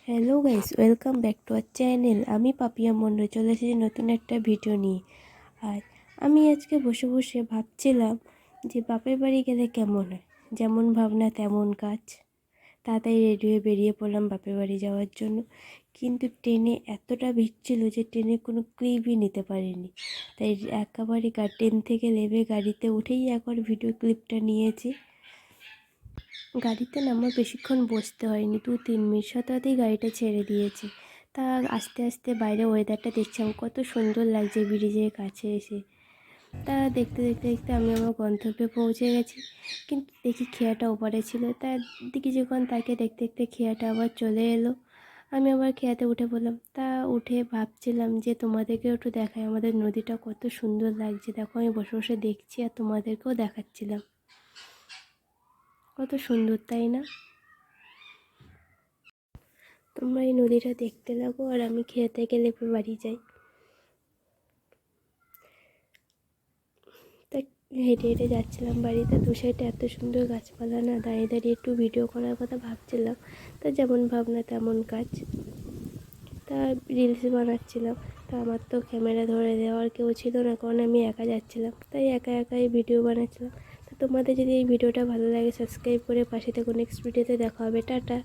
Hello guys, welcome back to our channel. আমি পাপিয়া মন্ডল চলে এসেছি নতুন একটা ভিডিও নিয়ে। আর আমি আজকে বসে বসে ভাবছিলাম যে বাপের বাড়ি গেলে কেমন হয়। যেমন ভাবনা তেমন কাজ। তাড়াতাড়ি রেডি হয়ে বেরিয়ে পড়লাম বাপের বাড়ি যাওয়ার জন্য। কিন্তু ট্রেনে এতটা ভিড় ছিল যে ট্রেনে কোনো ক্লিপই নিতে পারিনি। তাই একেবারে ট্রেন থেকে নেমে গাড়িতে উঠেই একবার ভিডিও ক্লিপটা নিয়েছি। গাড়িতে নামা বেশিক্ষণ বসতে হয়নি, 2-3 মিনিট সাথেই গাড়িটা ছেড়ে দিয়েছে। তা আস্তে আস্তে বাইরে ওয়েদারটা দেখছিলাম, কত সুন্দর লাগছে ব্রিজের কাছে এসে। তা দেখতে দেখতে দেখতে আমি আমার গন্তব্যে পৌঁছে গেছি। কিন্তু দেখি খেয়াটা ওপারে ছিল, তার দিকে যখন তাকে দেখতে দেখতে খেয়াটা আবার চলে এলো। আমি আবার খেয়াতে উঠে পড়লাম। তা উঠে ভাবছিলাম যে তোমাদেরকেও একটু দেখাই আমাদের নদীটা কত সুন্দর লাগছে। দেখো আমি বসে বসে দেখছি আর তোমাদেরকেও দেখাচ্ছিলাম। কত সুন্দর, তাই না? তোমরা এই নদীটা দেখতে লাগো আর আমি খেতে গেলে বাড়ি যাই। তা হেঁটে হেঁটে যাচ্ছিলাম বাড়িতে, দু সাইডে এত সুন্দর গাছপালা, না দাঁড়িয়ে দাঁড়িয়ে একটু ভিডিও করার কথা ভাবছিলাম। তা যেমন ভাবনা তেমন কাজ। তা রিলস বানাচ্ছিলাম। তা আমার তো ক্যামেরা ধরে দেওয়ার কেউ ছিল না, কারণ আমি একা যাচ্ছিলাম, তাই একা একাই ভিডিও বানাচ্ছিলাম। তো তোমাদের যদি এই ভিডিওটা ভালো লাগে সাবস্ক্রাইব করে পাশে থেকে নেক্সট ভিডিওতে দেখা হবে। টাটা।